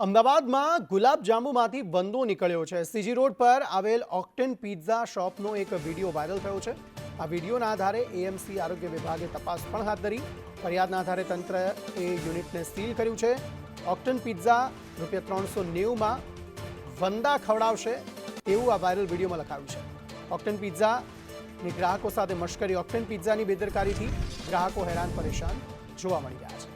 અમદાવાદમાં ગુલાબજાંબુમાંથી વંદો નીકળ્યો છે। સીજી રોડ પર આવેલ ઓક્ટેન પિઝા શોપનો એક વિડીયો વાયરલ થયો છે। આ વિડીયોના આધારે એએમસી આરોગ્ય વિભાગે તપાસ પણ હાથ ધરી। ફરિયાદના આધારે તંત્રએ યુનિટને સીલ કર્યું છે। ઓક્ટેન પિઝા ₹390માં વંદા ખવડાવશે તેવું આ વાયરલ વિડીયોમાં લખાયું છે। ઓક્ટેન પિઝાની ગ્રાહકો સાથે મશ્કરી। ઓક્ટેન પિઝાની બેદરકારીથી ગ્રાહકો હેરાન પરેશાન જોવા મળી રહ્યા છે।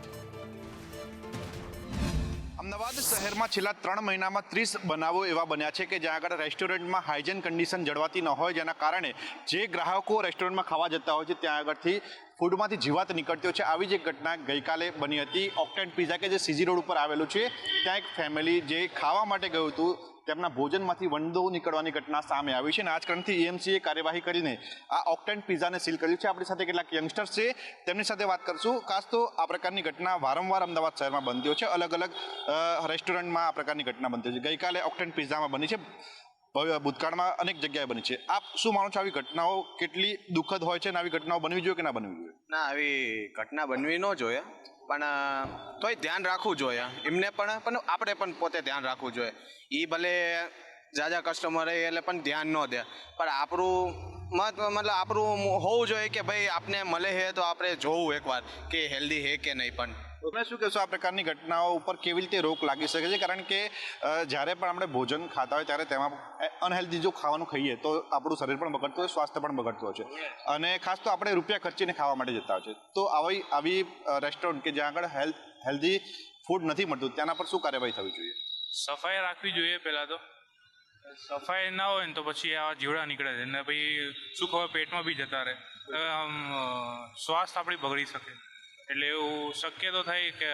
અમદાવાદ શહેરમાં છેલ્લા 3 મહિનામાં 30 બનાવો એવા બન્યા છે કે જ્યાં આગળ રેસ્ટોરન્ટમાં હાઇજીન કન્ડિશન જળવાતી ન હોય, જેના કારણે જે ગ્રાહકો રેસ્ટોરન્ટમાં ખાવા જતા હોય છે ત્યાં આગળથી ફૂડમાંથી જીવાત નીકળતી હોય છે। આવી જ એક ઘટના ગઈકાલે બની હતી। ઓક્ટેન પિઝા કે જે સીજી રોડ ઉપર આવેલું છે, ત્યાં એક ફેમિલી જે ખાવા માટે ગયું હતું તેમના ભોજનમાંથી વંદો નીકળવાની ઘટના સામે આવી છે અને આ જ કારણથી એએમસીએ કાર્યવાહી કરીને આ ઓક્ટેન પિઝાને સીલ કર્યું છે। આપણી સાથે કેટલાક યંગસ્ટર્સ છે, તેમની સાથે વાત કરશું। ખાસ તો આ પ્રકારની ઘટના વારંવાર અમદાવાદ શહેરમાં બનતી હોય છે, અલગ અલગ રેસ્ટોરન્ટમાં આ પ્રકારની ઘટના બનતી હોય છે। ગઈકાલે ઓક્ટેન પિઝામાં બની છે, ભૂતકાળમાં અનેક જગ્યાએ બની છે। આપ શું માનો છો, આવી ઘટનાઓ કેટલી દુઃખદ હોય છે અને આવી ઘટનાઓ બનવી જોઈએ કે ના બનવી જોઈએ? ના, આવી ઘટના બનવી ન જોઈએ, પણ તોય ધ્યાન રાખવું જોઈએ એમને પણ આપણે પણ પોતે ધ્યાન રાખવું જોઈએ। એ ભલે જાજા કસ્ટમર હોય એટલે પણ ધ્યાન ન દે, પણ આપણું મતલબ આપણું હોવું જોઈએ કે ભાઈ આપને મળે છે તો આપણે જોવું એકવાર કે હેલ્ધી છે કે નહીં। પણ તમે શું કહેશો, આ પ્રકારની ઘટનાઓ ઉપર કેવી રીતે રોક લાગી શકે છે? કારણ કે જ્યારે પણ આપણે ભોજન ખાતા હોય ત્યારે તેમાં અનહેલ્ધી જો ખાવાનું ખાઈએ તો આપણું શરીર પણ બગડતું હોય, સ્વાસ્થ્ય પણ બગડતું હોય છે અને ખાસ તો આપણે રૂપિયા ખર્ચીને ખાવા માટે જતા હોય છે। તો આવી રેસ્ટોરન્ટ કે જ્યાં આગળ હેલ્ધી ફૂડ નથી મળતું ત્યાંના પર શું કાર્યવાહી થવી જોઈએ? સફાઈ રાખવી જોઈએ પહેલાં તો। સફાઈ ના હોય ને તો પછી આવા જીવડા નીકળે છે ને પછી શું ખબર પેટમાં બી જતા રહે, સ્વાસ્થ્ય આપણી બગડી શકે। એટલે એવું શક્ય તો થાય કે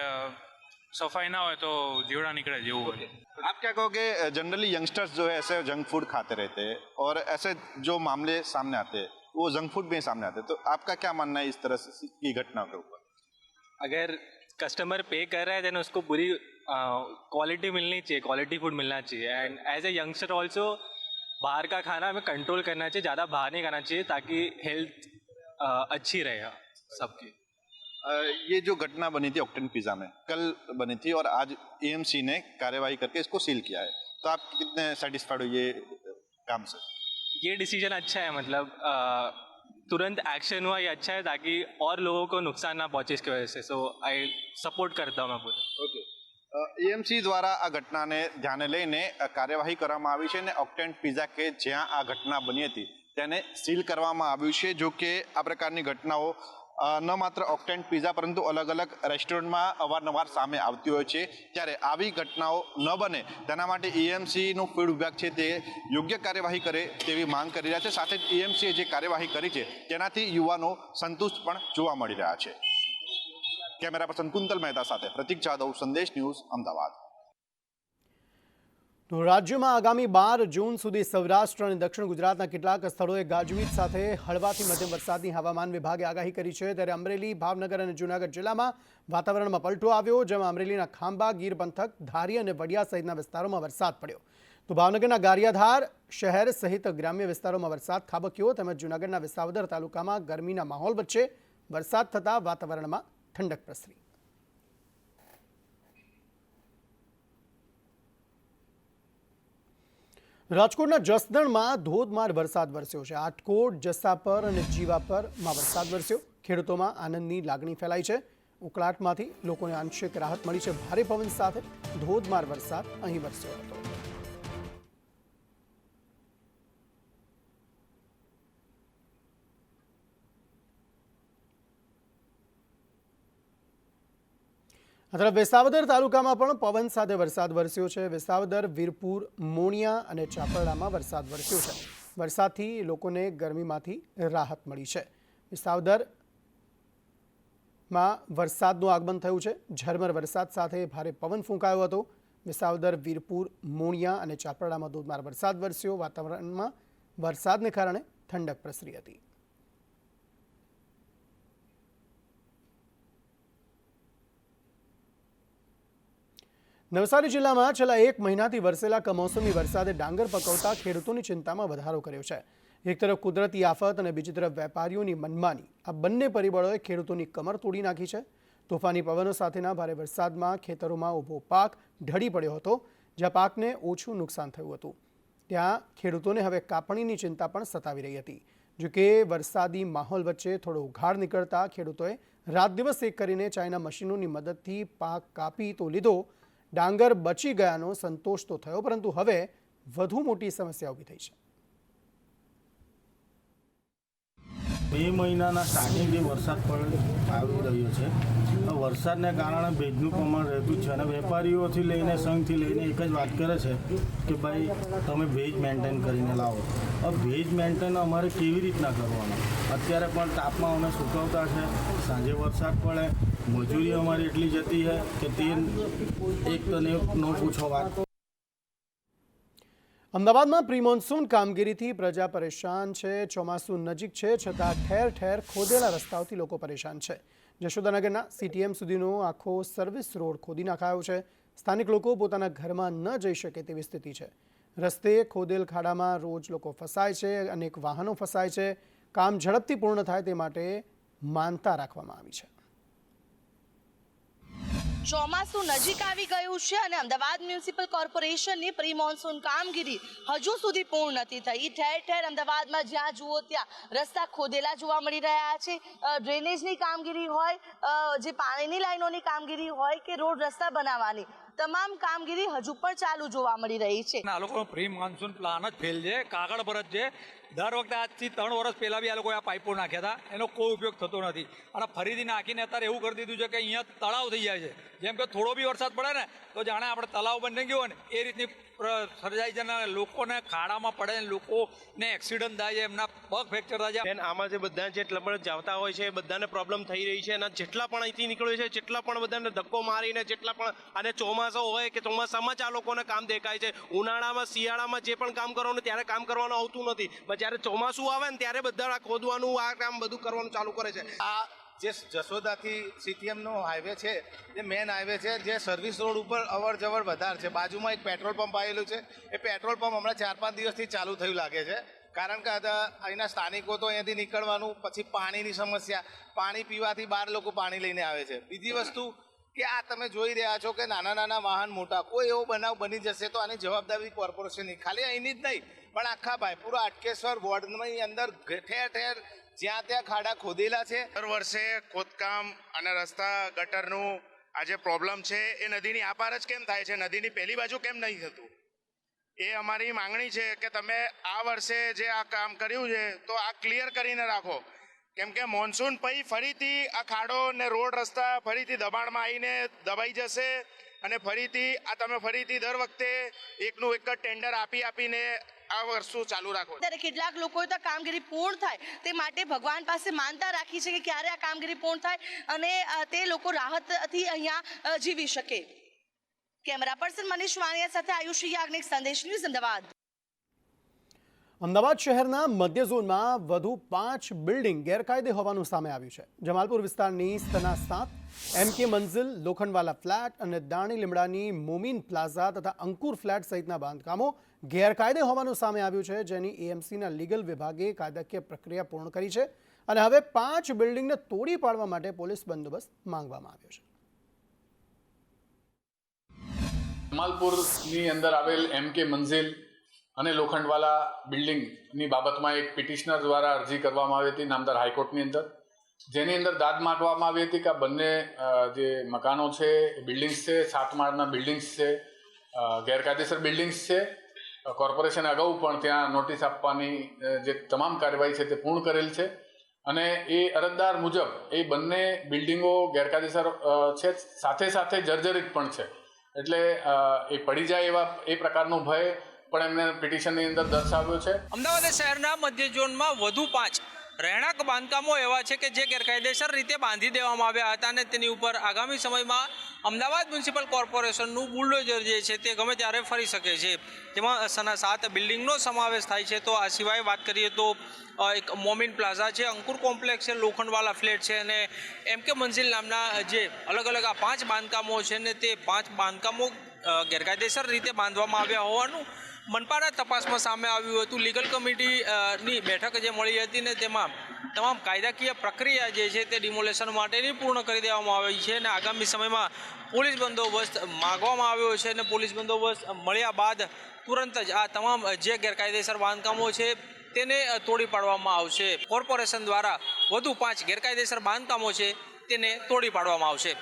सफाई ना हो तो जीवड़ा निकले जेवू है। आप क्या कहोगे, जनरली यंगस्टर्स जो है ऐसे जंक फूड खाते रहते हैं और ऐसे जो मामले सामने आते हैं वो जंक फूड में सामने आते हैं, तो आपका क्या मानना है इस तरह की घटना के ऊपर? अगर कस्टमर पे कर रहा है देन उसको पूरी क्वालिटी मिलनी चाहिए, क्वालिटी फूड मिलना चाहिए। And as a youngster also बाहर का खाना हमें कंट्रोल करना चाहिए, ज़्यादा बाहर नहीं खाना चाहिए ताकि हेल्थ अच्छी रहे सबकी। ये जो घटना बनी थी ऑक्टेन पिज़्ज़ा में कल बनी थी और आज एएमसी ने कार्यवाही करके इसको सील किया है, तो आप कितने सेटिस्फाइड हो ये काम से? ये डिसीजन अच्छा है, मतलब तुरंत एक्शन हुआ, ये अच्छा है ताकि और लोगों को नुकसान ना पहुंचे इसकी वजह से। सो आई सपोर्ट करता हूँ मैं पूरा। ओके, એએમસી દ્વારા આ ઘટનાને ધ્યાને લઈને કાર્યવાહી કરવામાં આવી છે અને ઓક્ટેન પિઝા કે જ્યાં આ ઘટના બની હતી તેને સીલ કરવામાં આવ્યું છે। જો કે આ પ્રકારની ઘટનાઓ ન માત્ર ઓક્ટેન પિઝા પરંતુ અલગ અલગ રેસ્ટોરન્ટમાં અવારનવાર સામે આવતી હોય છે, ત્યારે આવી ઘટનાઓ ન બને તેના માટે એએમસીનું ફૂડ વિભાગ છે તે યોગ્ય કાર્યવાહી કરે તેવી માંગ કરી રહ્યા છે। સાથે જ એએમસીએ જે કાર્યવાહી કરી છે તેનાથી યુવાનો સંતુષ્ટ પણ જોવા મળી રહ્યા છે। કેમેરા પર્સન કુંતલ મહેતા સાથે પ્રતિક જાદવ, સંદેશ ન્યૂઝ, અમદાવાદ। તો રાજ્યમાં આગામી 12 જૂન સુધી સૌરાષ્ટ્ર અને દક્ષિણ ગુજરાતના કેટલાક સ્થળોએ ગાજવીજ સાથે હળવાથી મધ્યમ વરસાદની હવામાન વિભાગે આગાહી કરી છે। ત્યારે અમરેલી, ભાવનગર અને જૂનાગઢ જિલ્લામાં વાતાવરણમાં પલટો આવ્યો, જેમાં અમરેલીના ખાંભા, ગીર પંથક, ધારી અને વડિયા સહિતના વિસ્તારોમાં વરસાદ પડ્યો। તો ભાવનગરના ગારિયાધાર શહેર સહિત ગ્રામ્ય વિસ્તારોમાં વરસાદ ખાબક્યો, તેમજ જૂનાગઢના વિસાવદર તાલુકામાં ગરમીના માહોલ વચ્ચે વરસાદ થતાં વાતાવરણમાં ઠંડક પ્રસરી। રાજકોટના જસદણમાં ધોધમાર વરસાદ વરસ્યો છે। આટકોટ, જસાપર અને જીવાપરમાં વરસાદ વરસ્યો, ખેડૂતોમાં આનંદની લાગણી ફેલાઈ છે। ઉકળાટમાંથી લોકોને આંશિક રાહત મળી છે। ભારે પવન સાથે ધોધમાર વરસાદ અહીં વરસ્યો હતો। આ તરફ વિસાવદર તાલુકામાં પણ પવન સાથે વરસાદ વરસ્યો છે। વિસાવદર, વીરપુર, મોણિયા અને ચાપરડામાં વરસાદ વરસ્યો છે। વરસાદથી લોકોને ગરમીમાંથી રાહત મળી છે। વિસાવદરમાં વરસાદનું આગમન થયું છે। ઝરમર વરસાદ સાથે ભારે પવન ફૂંકાયો હતો। વિસાવદર, વીરપુર, મોણિયા અને ચાપરડામાં ધોધમાર વરસાદ વરસ્યો। વાતાવરણમાં વરસાદને કારણે ઠંડક પ્રસરી હતી। નવસારી જિલ્લામાં છેલ્લા 1 મહિનાથી વરસેલા કમોસમી વરસાદે ડાંગર પકવતા ખેડૂતોની ચિંતામાં વધારો કર્યો છે। એક તરફ કુદરતી આફત અને બીજી તરફ વેપારીઓની મનમાની, આ બંને પરિબળોએ ખેડૂતોની કમર તોડી નાખી છે। તોફાની પવનો સાથેના ભારે વરસાદમાં ખેતરોમાં ઊભો પાક ઢળી પડ્યો હતો, જ્યાં પાકને ઓછું નુકસાન થયું હતું. ત્યાં ખેડૂતોને હવે કાપણીની ચિંતા પણ સતાવી રહી હતી. જોકે વરસાદી માહોલ વચ્ચે થોડો ઉઘાડ નીકળતા ખેડૂતોએ રાત દિવસ એક કરીને ચાઇના મશીનોની મદદથી પાક કાપી તો લીધો. ડાંગર બચી ગયાનો સંતોષ તો થયો, પરંતુ હવે વધુ મોટી સમસ્યા ઊભી થઈ છે. મે મહિનાના સ્ટાર્ટિંગથી વરસાદ આવી રહ્યો છે. વરસાદને કારણે ભેજનું પ્રમાણ રહેતું છે અને વેપારીઓથી લઈને સંઘથી લઈને એક જ વાત કરે છે કે ભાઈ તમે ભેજ મેન્ટેન કરીને લાવો. હવે ભેજ મેન્ટેન અમારે કેવી રીતના કરવાનું? અત્યારે પણ તાપમાં અમે સુકવતા છે, સાંજે વરસાદ પડે, મજૂરી અમારી એટલી જતી છે કે તે એક તો ન પૂછો વાત. અમદાવાદમાં પ્રી મોન્સૂન કામગીરીથી પ્રજા પરેશાન છે. ચોમાસું નજીક છે, છતાં ઠેર ઠેર ખોદેલા રસ્તાઓથી લોકો પરેશાન છે. જશોદાનગરના CTM સુધીનો આખો સર્વિસ રોડ ખોદી નાખાયો છે. સ્થાનિક લોકો પોતાના ઘરમાં ન જઈ શકે તેવી સ્થિતિ છે. રસ્તે ખોદેલ ખાડામાં રોજ લોકો ફસાય છે, અનેક વાહનો ફસાય છે. કામ ઝડપથી પૂર્ણ થાય તે માટે માનતા રાખવામાં આવી છે. ચોમાસું નજીક આવી ગયું છે અને અમદાવાદ મ્યુનિસિપલ કોર્પોરેશનની પ્રી મોન્સૂન કામગીરી હજુ સુધી પૂર્ણ નથી થઈ. ઠેર ઠેર અમદાવાદમાં જ્યાં જુઓ ત્યાં રસ્તા ખોદેલા જોવા મળી રહ્યા છે. ડ્રેનેજની કામગીરી હોય, જે પાણીની લાઈનોની કામગીરી હોય કે રોડ રસ્તા બનાવવાની તમામ કામગીરી હજુ પણ ચાલુ જોવા મળી રહી છે. આ લોકોનો પ્રી મોન્સૂન પ્લાન જ ફેલ છે, કાગળ પર જ છે. દર વખતે આજથી 3 વર્ષ પહેલાં બી આ લોકોએ આ પાઇપો નાખ્યા હતા, એનો કોઈ ઉપયોગ થતો નથી અને ફરીથી નાખીને અત્યારે એવું કરી દીધું છે કે અહીંયા તળાવ થઈ જાય છે. જેમ કે થોડો બી વરસાદ પડે ને તો જાણે આપણે તળાવ બની ગયો ને એ રીતની સર્જાઈ છે. લોકોને ખાડામાં પડે, લોકોને એક્સિડન્ટ થાય છે, એમના પગ ફ્રેક્ચર થાય છે. આમાં જે બધા જે લમણ જાવતા હોય છે એ બધાને પ્રોબ્લેમ થઈ રહી છે અને જેટલા પણ અહીંથી નીકળે છે જેટલા પણ બધાને ધક્કો મારીને જેટલા પણ અને ચોમાસો હોય કે ચોમાસામાં જ આ લોકોને કામ દેખાય છે. ઉનાળામાં શિયાળામાં જે પણ કામ કરવાનું ત્યારે કામ કરવાનું આવતું નથી, પણ જ્યારે ચોમાસું આવે ને ત્યારે બધા ખોદવાનું આ કામ બધું કરવાનું ચાલુ કરે છે. આ જે જશોદાથી CTM નો હાઈવે છે એ મેન હાઈવે છે, જે સર્વિસ રોડ ઉપર અવર જવર વધારે છે. બાજુમાં એક પેટ્રોલ પંપ આવેલું છે, એ પેટ્રોલ પંપ હમણાં 4-5 દિવસથી ચાલુ થયું લાગે છે. કારણ કે અહીંના સ્થાનિકો તો અહીંયાથી નીકળવાનું, પછી પાણીની સમસ્યા, પાણી પીવાથી બહાર લોકો પાણી લઈને આવે છે. બીજી વસ્તુ કે આ તમે જોઈ રહ્યા છો કે નાના નાના વાહન મોટા કોઈ એવો બનાવ બની જશે તો આની જવાબદારી કોર્પોરેશનની, ખાલી અહીંની જ નહીં પણ આખા ભાઈપુરા અટકેશ્વર વોર્ડની અંદર ઠેર ઠેર જ્યાં ત્યાં ખાડા ખોદેલા છે. દર વર્ષે ખોદકામ અને રસ્તા ગટરનું આ જે પ્રોબ્લેમ છે એ નદીની આપાર જ કેમ થાય છે, નદીની પહેલી બાજુ કેમ નહીં થતું? એ અમારી માંગણી છે કે તમે આ વર્ષે જે આ કામ કર્યું છે તો આ ક્લિયર કરીને રાખો, કેમ કે મોન્સૂન પછી ફરીથી આ ખાડો ને રોડ રસ્તા ફરીથી દબાણમાં આવીને દબાઈ જશે અને ફરીથી આ તમે ફરીથી દર વખતે એકનું એક જ ટેન્ડર આપીને આ વસ્તુ ચાલુ રાખો. ત્યારે કેટલાક લોકોએ તો કામગીરી પૂર્ણ થાય તે માટે ભગવાન પાસે માનતા રાખી છે કે ક્યારે આ કામગીરી પૂર્ણ થાય અને તે લોકો રાહતથી અહીંયા જીવી શકે. કેમેરા પર્સન મનીષ વાણિયા સાથે આયુષી યાજ્ઞિક, સંદેશ ન્યૂઝ, અમદાવાદ. અમદાવાદ શહેરના મધ્ય ઝોનમાં વધુ 5 બિલ્ડિંગ ગેરકાયદે હોવાનું સામે આવ્યું છે. જમાલપુર વિસ્તારની સ્તના 7, MK મંઝિલ, લોખંડવાલા ફ્લેટ અને દાણી લીમડાની મોમીન પ્લાઝા તથા અંકુર ફ્લેટ સહિતના બાંધકામો ગેરકાયદે હોવાનું સામે આવ્યું છે, જેની AMCના લીગલ વિભાગે કાયદાકીય પ્રક્રિયા પૂર્ણ કરી છે અને હવે 5 બિલ્ડિંગને તોડી પાડવા માટે પોલીસ બંદોબસ્ત માંગવામાં આવ્યો છે. જમાલપુરની અંદર આવેલ MK મંઝિલ અને લોખંડવાલા બિલ્ડિંગની બાબતમાં એક પિટિશનર દ્વારા અરજી કરવામાં આવી હતી નામદાર હાઈકોર્ટની અંદર, જેની અંદર દાદ માંગવામાં આવી હતી કે આ બંને જે મકાનો છે, બિલ્ડિંગ્સ છે, 7 માળના બિલ્ડિંગ્સ છે, ગેરકાયદેસર બિલ્ડિંગ્સ છે. કોર્પોરેશને અગાઉ પણ ત્યાં નોટિસ આપવાની જે તમામ કાર્યવાહી છે તે પૂર્ણ કરેલ છે અને એ અરજદાર મુજબ એ બંને બિલ્ડિંગો ગેરકાયદેસર છે, સાથે સાથે જર્જરિત પણ છે. એટલે એ પડી જાય એવા એ પ્રકારનો ભય પણ એમને પિટિશનની અંદર દર્શાવ્યો છે. અમદાવાદ શહેરના મધ્ય ઝોનમાં વધુ 5 રહેણાંક બાંધકામો એવા છે કે જે ગેરકાયદેસર રીતે બાંધી દેવામાં આવ્યા હતા અને તેની ઉપર આગામી સમયમાં અમદાવાદ મ્યુનિસિપલ કોર્પોરેશનનું બુલડોઝર જે છે તે ગમે ત્યારે ફરી શકે છે. તેમાં 7 બિલ્ડિંગનો સમાવેશ થાય છે. તો આ સિવાય વાત કરીએ તો એક મોમીન પ્લાઝા છે, અંકુર કોમ્પ્લેક્સ છે, લોખંડવાલા ફ્લેટ છે અને MK મંઝિલ નામના જે અલગ અલગ આ 5 બાંધકામો છે ને તે 5 બાંધકામો ગેરકાયદેસર રીતે બાંધવામાં આવ્યા હોવાનું મનપાના તપાસમાં સામે આવ્યું હતું. લીગલ કમિટીની બેઠક જે મળી હતી ને તેમાં તમામ કાયદાકીય પ્રક્રિયા જે છે તે ડિમોલેશન માટેની પૂર્ણ કરી દેવામાં આવી છે અને આગામી સમયમાં પોલીસ બંદોબસ્ત માગવામાં આવ્યો છે અને પોલીસ બંદોબસ્ત મળ્યા બાદ તુરંત જ આ તમામ જે ગેરકાયદેસર બાંધકામો છે તેને તોડી પાડવામાં આવશે. કોર્પોરેશન દ્વારા વધુ 5 ગેરકાયદેસર બાંધકામો છે તેને તોડી પાડવામાં આવશે.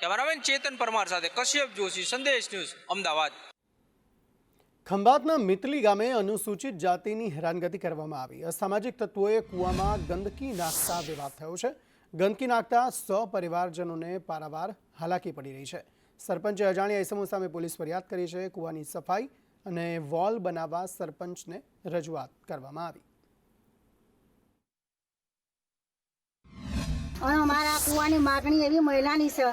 કેમેરામેન ચેતન પરમાર સાથે કશ્યપ જોશી, સંદેશ ન્યૂઝ, અમદાવાદ. ખંભાતના મિતલી ગામે અનુસૂચિત જાતિની હેરાનગતિ કરવામાં આવી. અસામાજિક તત્વોએ કૂવામાં ગંદકી નાખતા વિવાદ થયો છે. ગંદકી નાખતા 100 પરિવારજનોને પારાવાર હાલાકી પડી રહી છે. સરપંચે અજાણ્યા ઇસમો સામે પોલીસ ફરિયાદ કરી છે. કૂવાની સફાઈ અને વોલ બનાવવા સરપંચને રજૂઆત કરવામાં આવી. અને અમારા કૂવાની માગણી એવી મહિલાની છે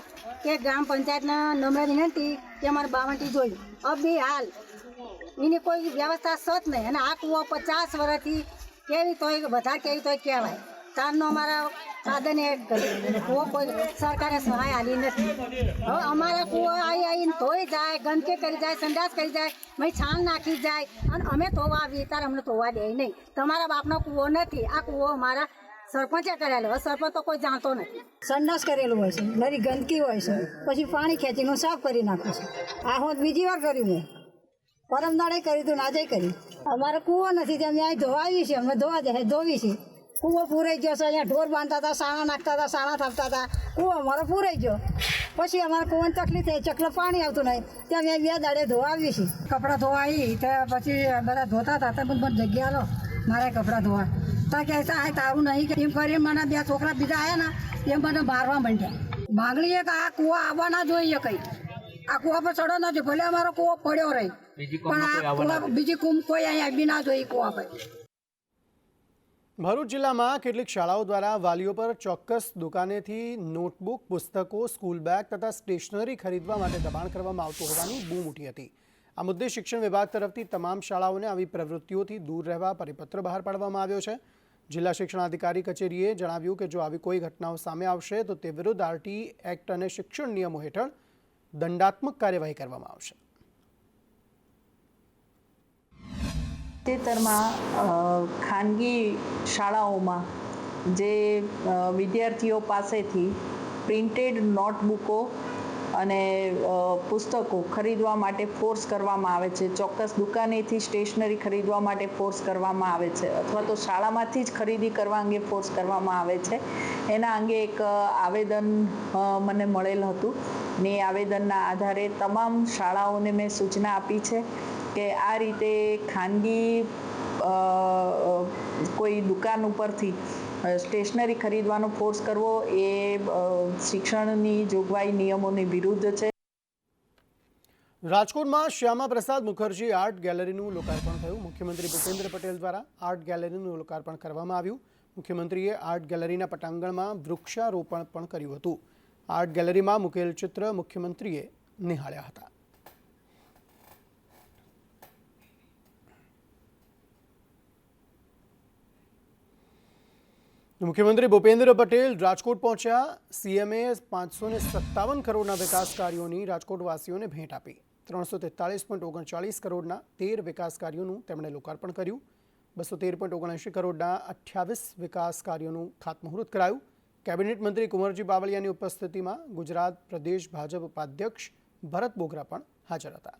કે ગ્રામ પંચાયતના નમ્ર વિનંતી કે અમારે 52 જોયું. અબી હાલ એની કોઈ વ્યવસ્થા સત નહીં અને આ કૂવો 50 વર્ષથી કેવી તોય વધારે કેવી તોય કહેવાય. તારનો અમારા સાધને કૂવો કોઈ સરકારે સહાય આલી નથી. હવે અમારા કૂવો આવીને ધોઈ જાય, ગંદકી કરી જાય, સંડાસ કરી જાય, મેં છાણ નાખી જાય અને અમે ધોવા આવીએ ત્યારે અમને ધોવા દે નહીં. તમારા બાપનો કૂવો નથી, આ કૂવો અમારા સરપંચે કરેલો. સરપંચ તો કોઈ જાણતો નથી. સંડાસ કરેલું હોય છે, મારી ગંદકી હોય છે, પછી પાણી ખેંચીને સાફ કરી નાખે છે. આ હું બીજી વાર કર્યું મેં, પરમ દાડે કર્યું હતું, આજે કરી. અમારે કૂવો નથી, અમે અહીં ધોવાવી છે, અમને ધોવા જાય ધોવી છે. કૂવો પૂરાઈ ગયો છે, અહીંયા ઢોર બાંધતા હતા, સાણા નાખતા હતા, સાણા થાપતા હતા. કૂવો અમારો પૂરાઈ ગયો. પછી અમારે કૂવાની તકલીફ થઈ, ચકલો પાણી આવતું નહીં, ત્યાં અમે 2 દાડે ધોવાવી છે. કપડાં ધોવાવી તો પછી બધા ધોતા હતા, તો મને જગ્યા લો મારે કપડાં ધોવા. તો કે તારું નહીં કે એમ કરીને મને 2 છોકરા બીજા આવ્યા ને એમ મને મારવા માંડ્યા. માગણી એક આ કૂવો આવવા ના જોઈએ, કંઈ આ કૂવા પર ચડો ના જોઈએ. ભલે અમારો કૂવો પડ્યો રહી, પણ આ કૂવા બીજી કોઈ અહીંયા આવી ના જોઈએ કૂવા પર. ભરૂચ જિલ્લામાં કેટલીક શાળાઓ દ્વારા વાલીઓ પર ચોક્કસ દુકાનેથી નોટબુક, પુસ્તકો, સ્કૂલ બેગ તથા સ્ટેશનરી ખરીદવા માટે દબાણ કરવામાં આવતું હોવાની બૂમ ઉઠી હતી. આ મુદ્દે શિક્ષણ વિભાગ તરફથી તમામ શાળાઓને આવી પ્રવૃત્તિઓથી દૂર રહેવા પરિપત્ર બહાર પાડવામાં આવ્યો છે. જિલ્લા શિક્ષણાધિકારી કચેરીએ જણાવ્યું કે જો આવી કોઈ ઘટનાઓ સામે આવશે તો તે વિરુદ્ધ આરટી એક્ટ અને શિક્ષણ નિયમો હેઠળ દંડાત્મક કાર્યવાહી કરવામાં આવશે. તાજેતરમાં ખાનગી શાળાઓમાં જે વિદ્યાર્થીઓ પાસેથી પ્રિન્ટેડ નોટબુકો અને પુસ્તકો ખરીદવા માટે ફોર્સ કરવામાં આવે છે, ચોક્કસ દુકાનેથી સ્ટેશનરી ખરીદવા માટે ફોર્સ કરવામાં આવે છે, અથવા તો શાળામાંથી જ ખરીદી કરવા અંગે ફોર્સ કરવામાં આવે છે. એના અંગે એક આવેદન મને મળેલ હતું ને એ આવેદનના આધારે તમામ શાળાઓને મેં સૂચના આપી છે કે આ રીતે ખાનગી કોઈ દુકાન ઉપરથી સ્ટેશનરી ખરીદવાનો ફોર્સ કરવો એ શિક્ષણની જોગવાઈ નિયમોની વિરુદ્ધ છે. રાજકોટમાં શ્યામા પ્રસાદ મુખર્જી આર્ટ ગેલેરીનું લોકાર્પણ થયું. મુખ્યમંત્રી ભૂપેન્દ્ર પટેલ દ્વારા આર્ટ ગેલેરીનું લોકાર્પણ કરવામાં આવ્યું. મુખ્યમંત્રીએ આર્ટ ગેલેરીના પટાંગણમાં વૃક્ષારોપણ પણ કર્યું હતું. આર્ટ ગેલેરીમાં મૂકેલ ચિત્ર મુખ્યમંત્રીએ નિહાળ્યા હતા. મુખ્યમંત્રી ભૂપેન્દ્ર પટેલ રાજકોટ પહોંચ્યા. સીએમએ 557 કરોડના વિકાસ કાર્યોની રાજકોટવાસીઓને ભેટ આપી. 343.39 કરોડના 13 વિકાસ કાર્યોનું તેમણે લોકાર્પણ કર્યું. 213.79 કરોડના 28 વિકાસ કાર્યોનું ખાતમુહૂર્ત કરાયું. કેબિનેટ મંત્રી કુંવરજી બાવળિયાની ઉપસ્થિતિમાં ગુજરાત પ્રદેશ ભાજપ ઉપાધ્યક્ષ ભરત બોગરા પણ હાજર હતા.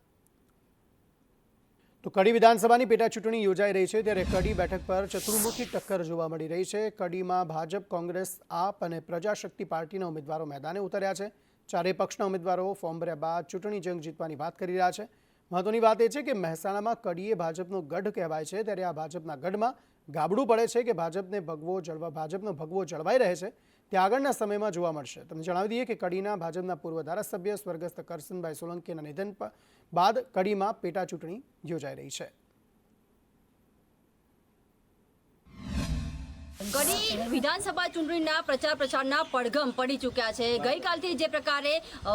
તો કડી વિધાનસભાની પેટા ચૂંટણી યોજાઈ રહી છે, ત્યારે કડી બેઠક પર ચતુર્મુખી ટક્કર જોવા મળી રહી છે. કડીમાં ભાજપ, કોંગ્રેસ, આપ અને પ્રજાશક્તિ પાર્ટીના ઉમેદવારો મેદાને ઉતર્યા છે. ચારેય પક્ષના ઉમેદવારો ફોર્મ ભર્યા બાદ ચૂંટણી જંગ જીતવાની વાત કરી રહ્યા છે. મહત્વની વાત એ છે કે મહેસાણામાં કડીએ ભાજપનો ગઢ કહેવાય છે, ત્યારે આ ભાજપના ગઢમાં ગાબડું પડે છે કે ભાજપનો ભગવો જળવાઈ રહે છે તે આગળના સમયમાં જોવા મળશે. તમને જણાવી દઈએ કે કડીના ભાજપના પૂર્વ ધારાસભ્ય સ્વર્ગસ્થ કરસનભાઈ સોલંકીના નિધન બાદ કડીમાં પેટા ચૂંટણી યોજાઈ રહી છે. કડી વિધાનસભા ચૂંટણીના પ્રચારના પડઘમ પડી ચૂક્યા છે. ગઈકાલથી જે પ્રકારે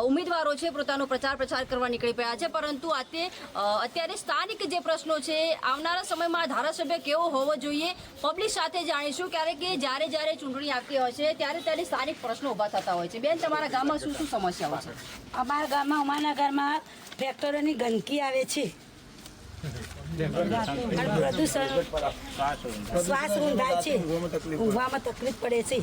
ઉમેદવારો છે પોતાનો પ્રચાર કરવા નીકળી પડ્યા છે, પરંતુ અત્યારે સ્થાનિક જે પ્રશ્નો છે, આવનારા સમયમાં ધારાસભ્ય કેવો હોવો જોઈએ, પબ્લિક સાથે જાણીશું. ક્યારેક કે જ્યારે ચૂંટણી આવતી હોય છે ત્યારે સ્થાનિક પ્રશ્નો ઊભા થતા હોય છે. બેન, તમારા ગામમાં શું સમસ્યાઓ છે? અમારા ગામમાં ટ્રેક્ટરોની ગંદકી આવે છે પ્રદૂષણ શ્વાસ રૂંધાય છે, ઊંઘવામાં તકલીફ પડે છે.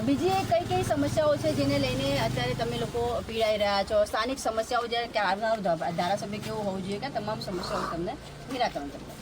બીજી કઈ સમસ્યાઓ છે જેને લઈને અત્યારે તમે લોકો પીડાઈ રહ્યા છો? સ્થાનિક સમસ્યાઓ જ્યારે કે આવનારું ધારાસભ્ય કેવું હોવું જોઈએ કે તમામ સમસ્યાઓ તમને નિરાકરણ કરતા?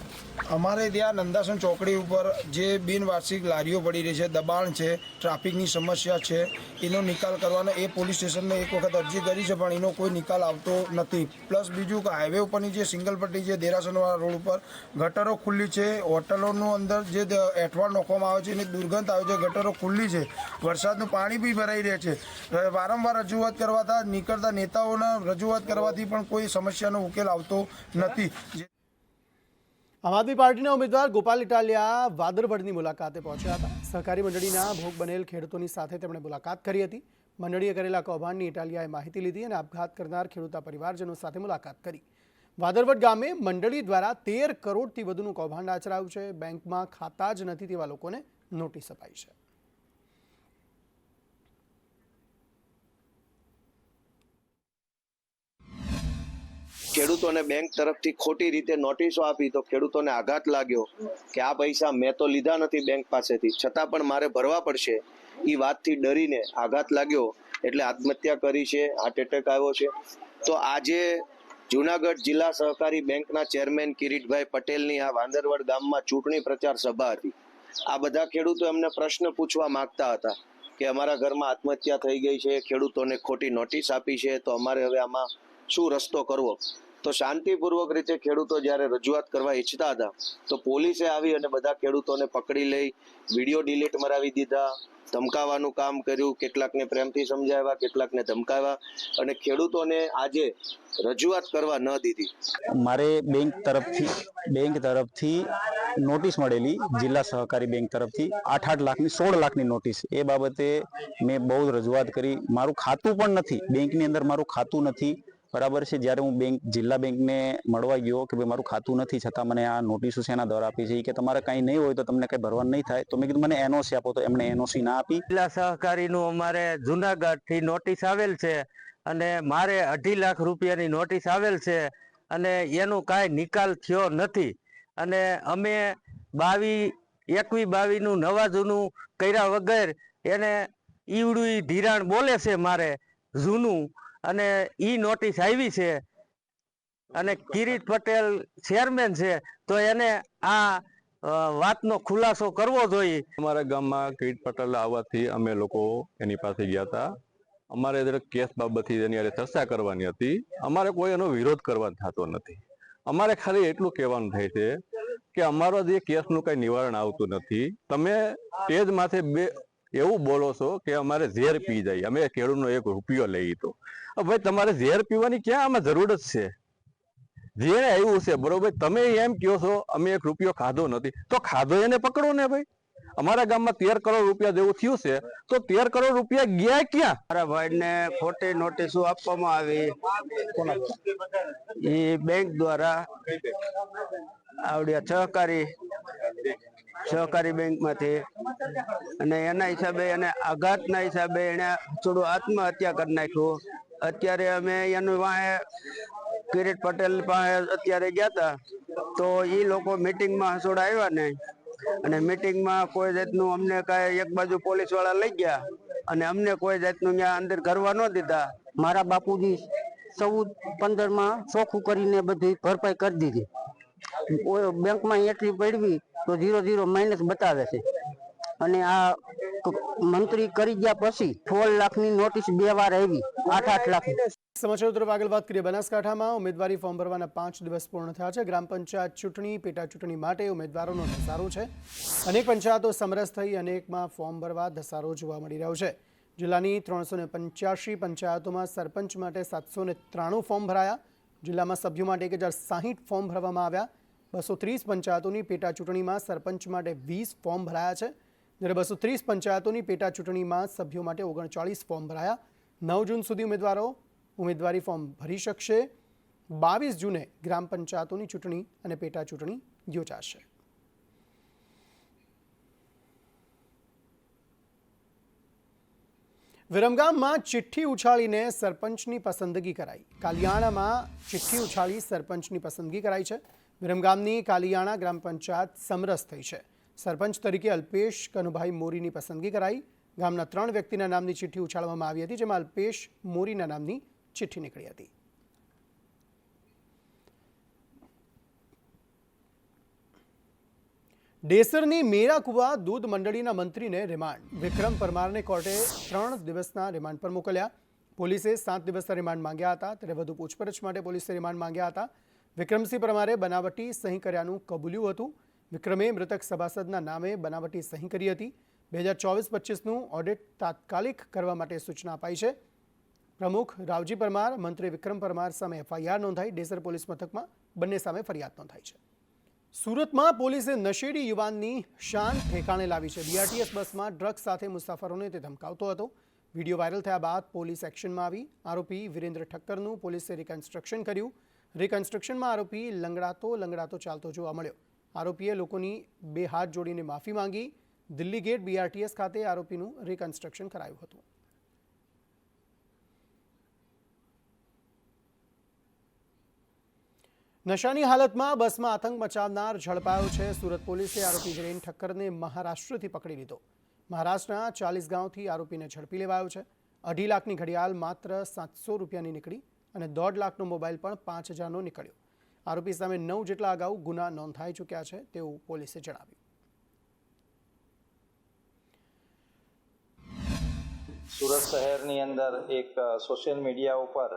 અમારે ત્યાં નંદાસન ચોકડી ઉપર જે બિનવાર્ષિક લારીઓ પડી રહી છે, દબાણ છે, ટ્રાફિકની સમસ્યા છે, એનો નિકાલ કરવાનો એ પોલીસ સ્ટેશનને એક વખત અરજી કરી છે પણ એનો કોઈ નિકાલ આવતો નથી. પ્લસ બીજું કે હાઈવે ઉપરની જે સિંગલ પટ્ટી છે દેરાસરવાળા રોડ ઉપર ગટરો ખુલ્લી છે, હોટલોનું અંદર જે એઠવાડ નાખવામાં આવે છે એની દુર્ગંધ આવે છે, ગટરો ખુલ્લી છે, વરસાદનું પાણી બી ભરાઈ રહે છે. વારંવાર રજૂઆત કરવાતા નીકળતા નેતાઓને રજૂઆત કરવાથી પણ કોઈ સમસ્યાનો ઉકેલ આવતો નથી. આમ આદમી પાર્ટીના ઉમેદવાર ગોપાલ ઇટાલિયા વાદરવડની મુલાકાતે પહોંચ્યા હતા. સહકારી મંડળીના ભોગ બનેલ ખેડૂતોની સાથે તેમણે મુલાકાત કરી હતી. મંડળીએ કરેલા કૌભાંડની ઇટાલિયાએ માહિતી લીધી અને આપઘાત કરનાર ખેડૂતના પરિવારજનો સાથે મુલાકાત કરી. વાદરવડ ગામે મંડળી દ્વારા 13 કરોડથી વધુનું કૌભાંડ આચરાયું છે. બેંકમાં ખાતા જ નથી તેવા લોકોને નોટિસ અપાઈ છે. ખેડૂતોને બેંક તરફથી ખોટી રીતે નોટિસો આપી તો ખેડૂતોને આઘાત લાગ્યો કે આ પૈસા મેં તો લીધા નથી બેંક પાસેથી, છતાં પણ મારે ભરવા પડશે. એ વાતથી ડરીને આઘાત લાગ્યો એટલે આત્મહત્યા કરી છે, હાર્ટ એટેક આવ્યો છે. તો આજે જુનાગઢ જિલ્લા સહકારી બેંકના ચેરમેન કિરીટભાઈ પટેલની આ વાંદરવડ ગામમાં ચૂંટણી પ્રચાર સભા હતી. આ બધા ખેડૂતો એમને પ્રશ્ન પૂછવા માંગતા હતા કે અમારા ઘરમાં આત્મહત્યા થઈ ગઈ છે, ખેડૂતોને ખોટી નોટિસ આપી છે, તો અમારે હવે આમાં શું રસ્તો કરવો? તો શાંતિપૂર્વક રીતે ખેડૂતો જ્યારે રજૂઆત કરવા ઈચ્છતા હતા તો પોલીસે આવી અને બધા ખેડૂતોને પકડી લઈ વિડીયો ડિલીટ મરાવી દીધા, ધમકાવવાનું કામ કર્યું, કેટલાકને પ્રેમથી સમજાવ્યા, કેટલાકને ધમકાવ્યા અને ખેડૂતોને આજે રજૂઆત કરવા ન દીધી. મારે બેંક તરફથી નોટિસ મળેલી, જિલ્લા સહકારી બેંક તરફથી 8 લાખની 16 લાખની નોટિસ. એ બાબતે મેં બહુ રજૂઆત કરી. મારું ખાતું પણ નથી બેંકની અંદર, મારું ખાતું નથી. બરાબર છે. જ્યારે હું જિલ્લા બેંકને મળવા ગયો કે ભાઈ મારું ખાતું નથી, છતાં મને આ નોટિસો શેના દ્વારા આપી છે કે તમારે કંઈ નહીં હોય તો તમને કંઈ ભરવાનું નહીં થાય. તો મેં કીધું મને એનઓસી આપો, તો એમણે એનઓસી ના આપી. જિલ્લા સહકારીનું અમારે જુનાગઢથી નોટિસ આવેલ છે અને મારે 2.5 લાખ રૂપિયાની નોટિસ આવેલ છે અને એનું કાંઈ નિકાલ થયો નથી. અને અમે 21-22નું નવા જૂનું કર્યા વગર એને ઈવડું ધિરાણ બોલે છે મારે જૂનું, અને ઈ નોટિસ આવી છે અને કિરીટ પટેલ ચેરમેન છે તો એને આ વાતનો ખુલાસો કરવો જોઈએ. અમારા ગામમાં કિરીટ પટેલ આવવાથી અમે લોકો એની પાસે ગયા હતા. અમારે કેસ બાબતથી એની હારે ચર્ચા કરવાની હતી. અમારે કોઈ એનો વિરોધ કરવા થતો નથી. અમારે ખાલી એટલું કહેવાનું થાય છે કે અમારો જે કેસનું કઈ નિવારણ આવતું નથી. તમે સ્ટેજ માથે એવું બોલો છો કે અમારે ઝેર પી જાય, અમે ખેડૂતનો 1 રૂપિયો લઈ. તો ભાઈ તમારે ઝેર પીવાની ક્યાં આમાં જરૂર જ છે? ઝેર આવ્યું છે બરોબર, તમે એમ કહો છો અમે 1 રૂપિયો ખાધો નથી, તો ખાધો એને પકડો ને ભાઈ. અમારા ગામમાં 13 કરોડ રૂપિયા જેવું થયું છે, તો 13 કરોડ રૂપિયા ગયા ક્યાં? મારા ભાઈને ખોટી નોટિસો આપવામાં આવી એ બેંક દ્વારા આવડ્યા સહકારી બેંકમાંથી, અને એના હિસાબે એને આઘાતના હિસાબે એને થોડું આત્મહત્યા કરી નાખ્યું. અત્યારે અમે એનું વાહે કિરીટ પટેલ પાસે અત્યારે ગયા હતા તો એ લોકો મિટિંગમાં હસોડા આવ્યા નહીં, અને મિટિંગમાં કોઈ જાતનું અમને કાંઈ એક બાજુ પોલીસ વાળા લઈ ગયા અને અમને કોઈ જાતનું ત્યાં અંદર કરવા ન દીધા. મારા બાપુજી 14-15માં ચોખ્ખું કરીને બધી ભરપાઈ કરી દીધી. બેંકમાં એન્ટ્રી પડવી તો 0 માઇનસ બતાવે છે, અને આ મંત્રી કરી ગયા પછી 16 લાખની નોટિસ 2 વાર આવી, 8 લાખ. સમાચાર તરફ આગળ વાત કરીએ. બનાસકાંઠામાં ઉમેદવારી ફોર્મ ભરવાના 5 દિવસ પૂર્ણ થયા છે. ગ્રામ પંચાયત ચૂંટણી, પેટા ચૂંટણી માટે ઉમેદવારોનો ધસારો છે. અનેક પંચાયતો સમરસ થઈ અનેકમાં ફોર્મ ભરવા ધસારો જોવા મળી રહ્યો છે. જિલ્લાની 385 પંચાયતોમાં સરપંચ માટે 793 ફોર્મ ભરાયા. જિલ્લામાં સભ્યો માટે 1060 ફોર્મ ભરવામાં આવ્યા. 230 પંચાયતોની પેટા ચૂંટણીમાં સરપંચ માટે 20 ફોર્મ ભરાયા છે, જ્યારે 230 પંચાયતોની પેટા ચૂંટણીમાં સભ્યો માટે 39 ફોર્મ ભરાયા. 9 જૂન સુધી ઉમેદવારો ઉમેદવારી ફોર્મ ભરી શકશે. 22 જૂને ગ્રામ પંચાયતોની ચૂંટણી અને પેટા ચૂંટણી યોજાશે. વિરમગામમાં ચિઠ્ઠી ઉછાળીને સરપંચની પસંદગી કરાઈ. કાલિયાણામાં ચિઠ્ઠી ઉછાળી સરપંચની પસંદગી કરાઈ છે. વિરમગામની કાલિયાણા ગ્રામ પંચાયત સમરસ થઈ છે. સરપંચ તરીકે અલ્પેશ કનુભાઈ મોરીની પસંદગી કરાઈ. ગામના 3 વ્યક્તિના નામની ચિઠ્ઠી ઉછાળવામાં આવી હતી, જેમાં અલ્પેશ મોરીના નામની ચિઠ્ઠી નીકળી હતી. ડેસરની મેરાકુવા દૂધ મંડળીના મંત્રીને રિમાન્ડ. વિક્રમ પરમારને કોર્ટે 3 દિવસના રિમાન્ડ પર મોકલ્યા. પોલીસે 7 દિવસના રિમાન્ડ માંગ્યા હતા, ત્યારે વધુ પૂછપરછ માટે પોલીસે રિમાન્ડ માંગ્યા હતા. વિક્રમસિંહ પરમારે બનાવટી સહી કર્યાનું કબૂલ્યું હતું. વિક્રમે મૃતક સભાસદના નામે બનાવટી સહી કરી હતી. 2024-25નું ઓડિટ તાત્કાલિક કરવા માટે સૂચના અપાઈ છે. પ્રમુખ રાવજી પરમાર, મંત્રી વિક્રમ પરમાર સામે FIR નોંધાઈ. ડેસર પોલીસ મથકમાં બંને સામે ફરિયાદ નોંધાઈ છે. સુરતમાં પોલીસે નશેડી યુવાનની શાન ઠેકાણે લાવી છે. BRTS બસમાં ડ્રગ્સ સાથે મુસાફરોને તે ધમકાવતો હતો. વિડીયો વાયરલ થયા બાદ પોલીસ એક્શનમાં આવી. આરોપી વિરેન્દ્ર ઠક્કરનું પોલીસે રિકન્સ્ટ્રક્શન કર્યું. રિકન્સ્ટ્રક્શનમાં આરોપી લંગડાતો ચાલતો જોવા મળ્યો. આરોપીએ લોકોની 2 હાથ જોડીને માફી માંગી. દિલ્હી ગેટ BRTS ખાતે આરોપીનું રિકન્સ્ટ્રક્શન કરાયું હતું. નશાની હાલતમાં બસમાં આતંક મચાવનાર ઝડપાયો છે. સુરત પોલીસે આરોપી વિરેન ઠક્કરને મહારાષ્ટ્રથી પકડી લીધો. મહારાષ્ટ્રના 40 ગાંવથી આરોપીને ઝડપી લેવાયો છે. 2.5 લાખની ઘડિયાળ માત્ર 700 રૂપિયાની નીકળી અને 1.5 લાખનો મોબાઈલ પણ 5,000નો નીકળ્યો. આરોપી સામે 9 જેટલા અગાઉ ગુના નોંધાઈ ચૂક્યા છે તેવું પોલીસે જણાવ્યું. સુરત શહેરની અંદર એક સોશિયલ મીડિયા ઉપર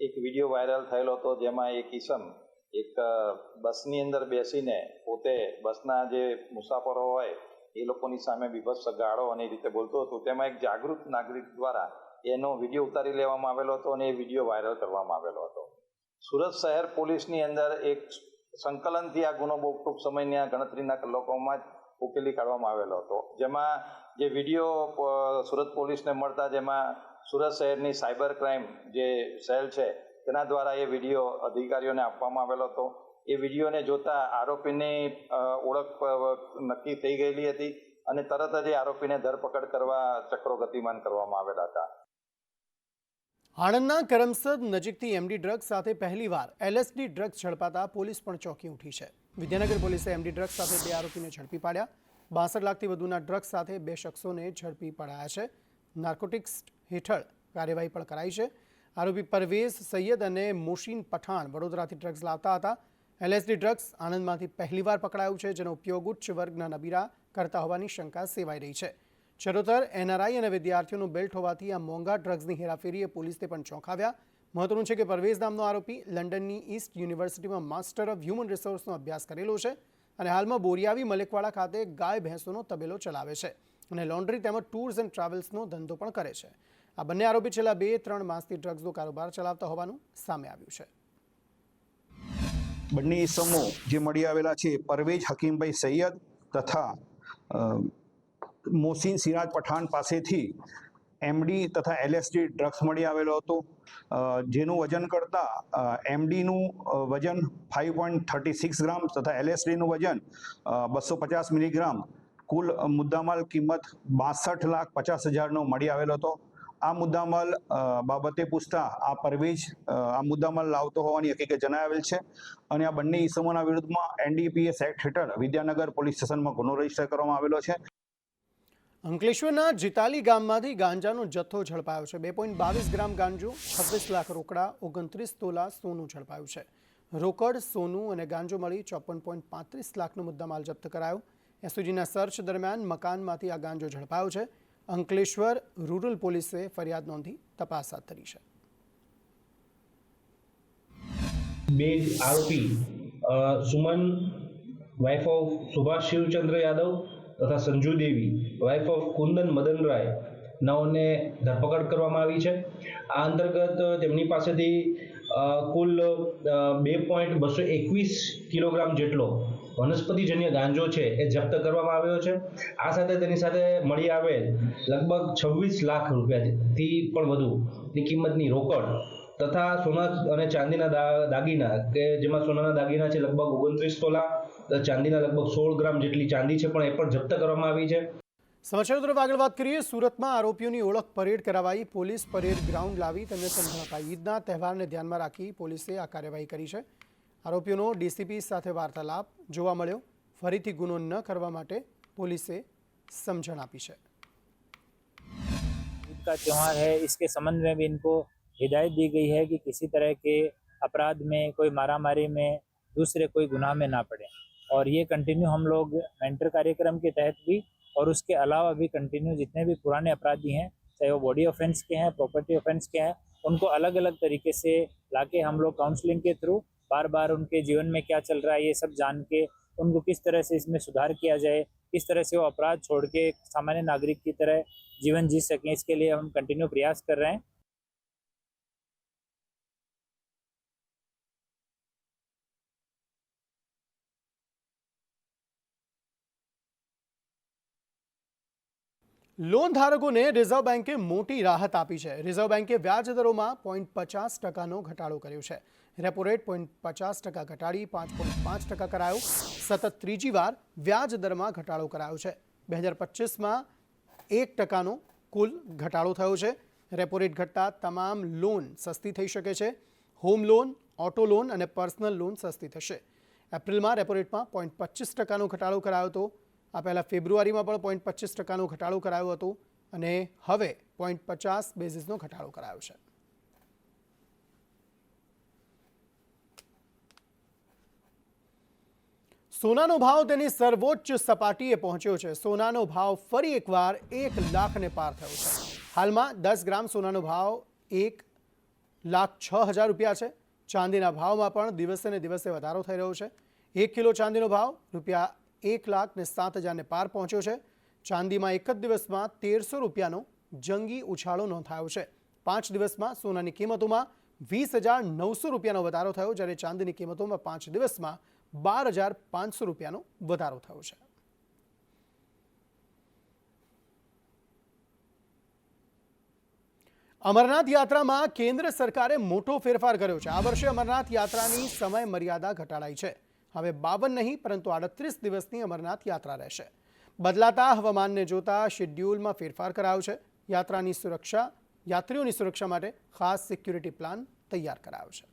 એક વિડીયો વાયરલ થયેલો હતો, જેમાં એક ઈસમ એક બસની અંદર બેસીને પોતે બસના જે મુસાફરો હોય એ લોકોની સામે બીભત્સ ગાળો અને એ રીતે બોલતો હતો. તેમાં એક જાગૃત નાગરિક દ્વારા એનો વિડીયો ઉતારી લેવામાં આવેલો હતો અને એ વિડીયો વાયરલ કરવામાં આવેલો હતો. સુરત શહેર પોલીસની અંદર એક સંકલનથી આ ગુનો બહુ ટૂંક સમયની ગણતરીના કલાકોમાં જ ઉકેલી કાઢવામાં આવેલો હતો, જેમાં જે વિડીયો સુરત પોલીસને મળતા, જેમાં સુરત શહેરની સાયબર ક્રાઇમ જે સેલ છે તેના દ્વારા એ વિડીયો અધિકારીઓને આપવામાં આવેલો હતો. એ વિડીયોને જોતા આરોપીની ઓળખ નક્કી થઈ ગયેલી હતી અને તરત જ એ આરોપીને ધરપકડ કરવા ચક્રો ગતિમાન કરવામાં આવેલા હતા. આણંદના કરમસદ નજીકથી MD ડ્રગ્સ સાથે પહેલીવાર LSD ડ્રગ્સ ઝડપાતા પોલીસ પણ ચોંકી ઉઠી છે. વિદ્યાનગર પોલીસે MD ડ્રગ્સ સાથે 2 આરોપીને ઝડપી પાડ્યા. 62 લાખથી વધુના ડ્રગ્સ સાથે 2 શખ્સોને ઝડપી પડાયા છે. નાર્કોટિક્સ હેઠળ કાર્યવાહી પણ કરાઈ છે. આરોપી પરવેઝ સૈયદ અને મોશીન પઠાણ વડોદરાથી ડ્રગ્સ લાવતા હતા. LSD ડ્રગ્સ આણંદમાંથી પહેલીવાર પકડાયું છે, જેનો ઉપયોગ ઉચ્ચ વર્ગના નબીરા કરતા હોવાની શંકા સેવાઈ રહી છે. ચરોતર NRI અને વિદ્યાર્થીઓનું બેલ્ટ હોવાથી આ મોંઘા ડ્રગ્સની હેરાફેરીએ પોલીસને પણ ચોંકાવ્યા. મહત્વનું છે કે પરવેઝ નામનો આરોપી લંડનની ઈસ્ટ યુનિવર્સિટીમાં માસ્ટર ઓફ હ્યુમન રિસોર્સનો અભ્યાસ કરેલો છે અને હાલમાં બોરિયાવી મલેકવાડા ખાતે ગાય ભેંસોનો તબેલો ચલાવે છે અને લોન્ડ્રી તેમજ ટૂર્સ એન્ડ ટ્રાવેલ્સનો ધંધો પણ કરે છે. આ બંને આરોપી છેલ્લા 2-3 માસથી ડ્રગ્સનો કારોબાર ચલાવતા હોવાનું સામે આવ્યું છે. બંને ઇસમો જે મળી આવેલા છે પરવેજ હકીમભાઈ સૈયદ તથા મોસીન સિરાજ પઠાણ પાસેથી MD તથા LSD ડ્રગ્સ મળી આવેલો હતો, જેનું વજન કરતાં MDનું વજન 5.36 ગ્રામ તથા LSDનું વજન 250 મિલીગ્રામ, કુલ મુદ્દામાલ કિંમત 62,50,000નો મળી આવેલો હતો. આ મુદ્દામાલ બાબતે પૂછતા આ પરવેજ આ મુદ્દામાલ લાવતો હોવાની હકીકત જણાવેલ છે અને આ બંને ઇસમોના વિરુદ્ધમાં NDPS એક્ટ હેઠળ વિદ્યાનગર પોલીસ સ્ટેશનમાં ગુનો રજીસ્ટર કરવામાં આવેલો છે. અંકલેશ્વરના જીતાલી ગામમાંથી ગાંજાનો જથ્થો ઝડપાયો છે. 2.22 ગ્રામ ગાંજો, 26 લાખ રોકડા, 29 તોલા સોનું ઝડપાયું છે. રોકડ, સોનું અને ગાંજો મળી 54.35 લાખનો મુદ્દામાલ જપ્ત કરાયો. SOGના સર્ચ દરમિયાન મકાનમાંથી આ ગાંજો ઝડપાયો છે. અંકલેશ્વર રૂરલ પોલીસે ફરિયાદ નોંધી તપાસ હાથ ધરી છે. 2 આરોપી સુમન વાઇફ ઓફ સુભાષ શિવચંદ્ર યાદવ તથા સંજુ દેવી વાઇફ ઓફ કુંદન મદન રાય નાઓને ધરપકડ કરવામાં આવી છે. આ અંતર્ગત તેમની પાસેથી કુલ 2.221 કિલોગ્રામ જેટલો વનસ્પતિજન્ય ગાંજો છે એ જપ્ત કરવામાં આવ્યો છે. આ સાથે તેની સાથે મળી આવેલ લગભગ 26 લાખ રૂપિયાથી પણ વધુની કિંમતની રોકડ તથા સોના અને ચાંદીના દાગીના, કે જેમાં સોનાના દાગીના છે લગભગ 29 તોલા, ચાંદીના લગભગ 16 ગ્રામ જેટલી ચાંદી છે પણ એ પણ જપ્ત કરવામાં આવી છે. સમાચારો તરફ આગળ વાત કરીએ. સુરતમાં આરોપીઓની ઓળખ પરેડ કરાવાઈ. પોલીસ પરેડ ગ્રાઉન્ડ લાવી તેમને સમજણ અપાઈ. ઈદના તહેવારને ધ્યાનમાં રાખી પોલીસે આ કાર્યવાહી કરી છે. આરોપીઓનો ડીસીપી સાથે વાર્તાલાપ જોવા મળ્યો। ફરીથી ગુનો ન કરવા માટે પોલીસે સમજણ આપી છે। ईद का त्यौहार है, इसके संबंध में भी इनको हिदायत दी गई है कि किसी तरह के अपराध में, कोई मारामारी में, दूसरे कोई गुनाह में ना पड़े। और ये कंटिन्यू हम लोग मेंटर कार्यक्रम के तहत भी और उसके अलावा भी कंटिन्यू जितने भी पुराने अपराधी हैं, चाहे वो बॉडी ऑफेंस के हैं, प्रॉपर्टी ऑफेंस के हैं, उनको अलग अलग तरीके से लाके हम लोग काउंसलिंग के थ्रू बार बार उनके जीवन में क्या चल रहा है ये सब जान के उनको किस तरह से इसमें सुधार किया जाए, किस तरह से वो अपराध छोड़ के सामान्य नागरिक की तरह जीवन जी सकें, इसके लिए हम कंटिन्यू प्रयास कर रहे हैं। લોન ધારકોને રિઝર્વ બેન્કે મોટી રાહત આપી છે। રિઝર્વ બેન્કે વ્યાજ દરોમાં 0.50% ઘટાડો કર્યો છે। રેપો રેટ 0.50% ઘટાડી 5.5% કરાયો। સતત ત્રીજી વાર વ્યાજ દરમાં ઘટાડો કરાયો છે। 2025માં 1%નો કુલ ઘટાડો થયો છે। રેપો રેટ ઘટતા તમામ લોન સસ્તી થઈ શકે છે। હોમ લોન, ઓટો લોન અને પર્સનલ લોન સસ્તી થશે। એપ્રિલમાં રેપો રેટમાં 0.25%નો ઘટાડો કરાયો હતો। આ પહેલાં ફેબ્રુઆરીમાં પણ 0.25%નો ઘટાડો કરાયો હતો અને હવે 0.50 બેઝિસનો ઘટાડો કરાયો છે। સોનાનો ભાવ તેની સર્વોચ્ચ સપાટીએ પહોંચ્યો છે। સોનાનો ભાવ ફરી એકવાર 1 લાખને પાર થયો છે। હાલમાં 10 ગ્રામ સોનાનો ભાવ 1,06,000 રૂપિયા છે। ચાંદીના ભાવમાં પણ દિવસે ને દિવસે વધારો થઈ રહ્યો છે। 1 કિલો ચાંદીનો ભાવ રૂપિયા 1,07,000ને પાર પહોંચ્યો છે। ચાંદીમાં એક જ દિવસમાં 1,300 રૂપિયાનો જંગી ઉછાળો નોંધાયો છે। 5 દિવસમાં સોનાની કિંમતોમાં 20,900 રૂપિયાનો વધારો થયો, જ્યારે ચાંદીની કિંમતોમાં 5 દિવસમાં 12,500 રૂપિયાનો વધારો થયો છે। અમરનાથ યાત્રામાં કેન્દ્ર સરકારે મોટો ફેરફાર કર્યો છે। આ વર્ષે અમરનાથ યાત્રાની સમય મર્યાદા ઘટાડાઈ છે। હવે 52 નહીં પરંતુ 38 દિવસની અમરનાથ યાત્રા રહેશે। બદલાતા હવામાનને જોતા શેડ્યુલમાં ફેરફાર કરાયો છે। યાત્રીઓની સુરક્ષા માટે ખાસ સિક્યુરિટી પ્લાન તૈયાર કરાયો છે।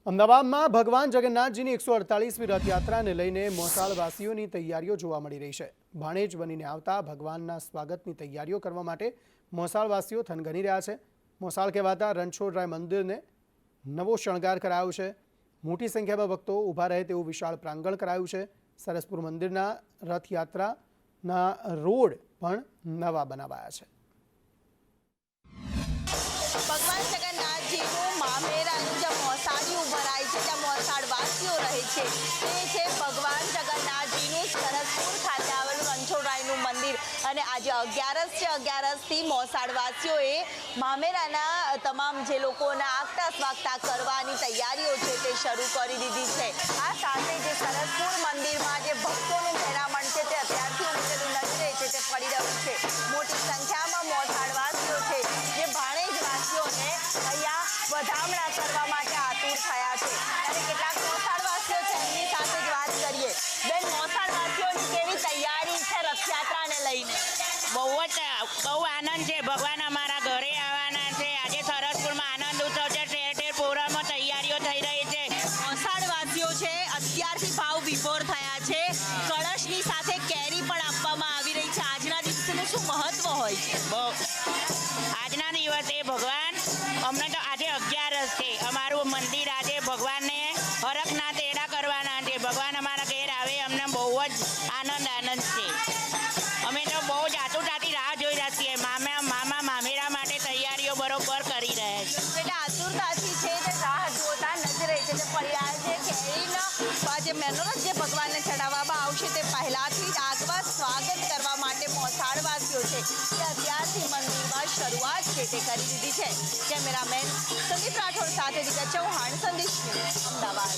અમદાવાદમાં ભગવાન જગન્નાથજીની 148મી રથયાત્રાને લઈને મોસાળવાસીઓની તૈયારીઓ જોવા મળી રહી છે। ભાણેજ બનીને આવતા ભગવાનના સ્વાગતની તૈયારીઓ કરવા માટે મોસાળવાસીઓ થનગની રહ્યા છે। મોસાળ કહેવાતા રણછોડરાય મંદિરને નવો શણગાર કરાયો છે। મોટી સંખ્યામાં ભક્તો ઊભા રહે તેવું વિશાળ પ્રાંગણ કરાયું છે। સરસપુર મંદિરના રથયાત્રાના રોડ પણ નવા બનાવાયા છે। ભગવાન જગન્નાથજીનું મામેરાનું જે મોસાળીઓ ભરાય છે, ત્યાં મોસાળવાસીઓ રહે છે, તે છે ભગવાન જગન્નાથજીનું સરસપુર ખાતે આવેલું રણછોડરાયનું મંદિર। અને આજે 11 છે, 11થી મોસાળવાસીઓએ મામેરાના તમામ જે લોકોના આગતા સ્વાગતા કરવાની તૈયારીઓ છે તે શરૂ કરી દીધી છે। આ સાથે જે સરસપુર મંદિરમાં જે ભક્તોનું મહેરામણ છે તે અત્યારથી ઉમટેલું નજરે છે તે પડી રહ્યું છે। મોટી સંખ્યામાં મોસાળવાસીઓ છે જે ભાણેજવાસીઓને અહીંયા વધામણા કરવા માટે આતુર થયા છે। ત્યારે કેટલાક મોસાળવાસીઓ છે એમની સાથે જ વાત કરીએ। બેન, મોસાળવાસીઓની કેવી તૈયારી છે રથયાત્રાને લઈને? બહુ આનંદ છે। ભગવાન અમારા ઘરે આવવાના છે। આજે સરસપુરમાં આનંદ ઉત્સવ છે। ઠેર ઠેર પ્રોગ્રામો તૈયારીઓ થઈ રહી છે। મોસાળવાસીઓ છે અત્યારથી ભાવ વિભોર થયા છે। કળશની સાથે કેરી પણ આપવામાં આવી રહી છે। આજના દિવસનું શું મહત્વ હોય છે? આજના દિવસે ભગવાન અમને તો આજે 11 છે। અમારું મંદિર આજે ભગવાનને હરખના તેડા કરવાના છે। ભગવાન અમારા ઘેર આવે અમને બહુ જ આનંદ છે। અમે તો બહુ જ આતુરતાથી રાહ જોઈ રહ્યા છીએ। મામેરા માટે તૈયારીઓ બરોબર કરી રહ્યા છે। એટલે આતુરતાથી છે તે રાહ જોતા નજરે છે તે પર્યાય છે કેરીનો જે મેનોરથ જે ભગવાનને ચડાવવામાં આવશે તે પહેલાથી જ આગવા સ્વાગત કરવા માટે મોસાળવાસીઓ છે તે અત્યારથી મંદિરમાં શરૂઆત છે તે કરી દીધી છે। કેમેરામેન સંદીપ રાઠોડ સાથે દિગ્ગજ ચૌહાણ, સંદેશ ન્યૂઝ, અમદાવાદ।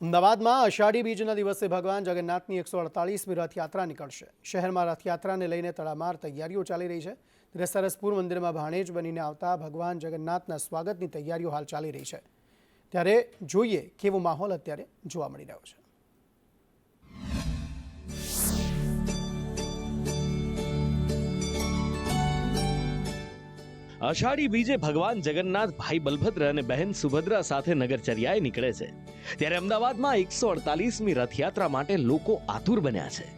અમદાવાદમાં અષાઢી બીજના દિવસે ભગવાન જગન્નાથની 148મી રથયાત્રા નીકળશે। શહેરમાં રથયાત્રાને લઈને તડામાર તૈયારીઓ ચાલી રહી છે। ત્યારે સરસપુર મંદિરમાં ભાણેજ બનીને આવતા ભગવાન જગન્નાથના સ્વાગતની તૈયારીઓ હાલ ચાલી રહી છે। ત્યારે જોઈએ કેવો માહોલ અત્યારે જોવા મળી રહ્યો છે। અષાઢી બીજે ભગવાન જગન્નાથ ભાઈ બલભદ્ર અને બહેન સુભદ્રા સાથે નગરચર્યાએ નીકળે છે, ત્યારે અમદાવાદમાં 148મી રથયાત્રા માટે લોકો આતુર બન્યા છે.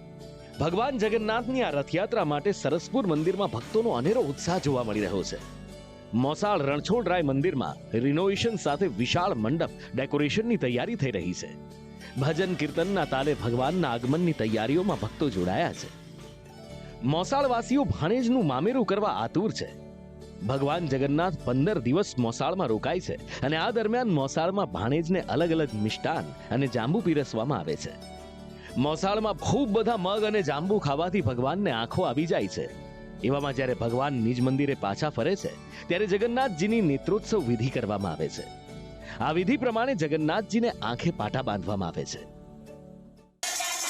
ભગવાન જગન્નાથની આ રથયાત્રા માટે સરસપુર મંદિરમાં ભક્તોનો અનેરો ઉત્સાહ જોવા મળી રહ્યો છે. મોસાળ રણછોડરાય મંદિરમાં રિનોવેશન સાથે વિશાળ મંડપ ડેકોરેશનની તૈયારી થઈ રહી છે. ભજન કીર્તનના તાલે ભગવાનના આગમનની તૈયારીઓમાં ભક્તો જોડાયા છે. મોસાળવાસીઓ ભાણેજનું મામેરું કરવા આતુર છે. ભગવાન જગન્નાથ 15 દિવસ મોસાળમાં રોકાય છે અને આ દરમિયાન મોસાળમાં ભાણેજને અલગ અલગ મિષ્ટાન અને જાંબુ પીરસવામાં આવે છે. મોસાળમાં ખૂબ બધા મગ અને જાંબુ ખાવાથી ભગવાનને આંખો આવી જાય છે. એવામાં જ્યારે ભગવાન નિજ મંદિરે પાછા ફરે છે ત્યારે જગન્નાથજીની નેત્રોત્સવ વિધિ કરવામાં આવે છે. આ વિધિ પ્રમાણે જગન્નાથજીને આંખે પાટા બાંધવામાં આવે છે.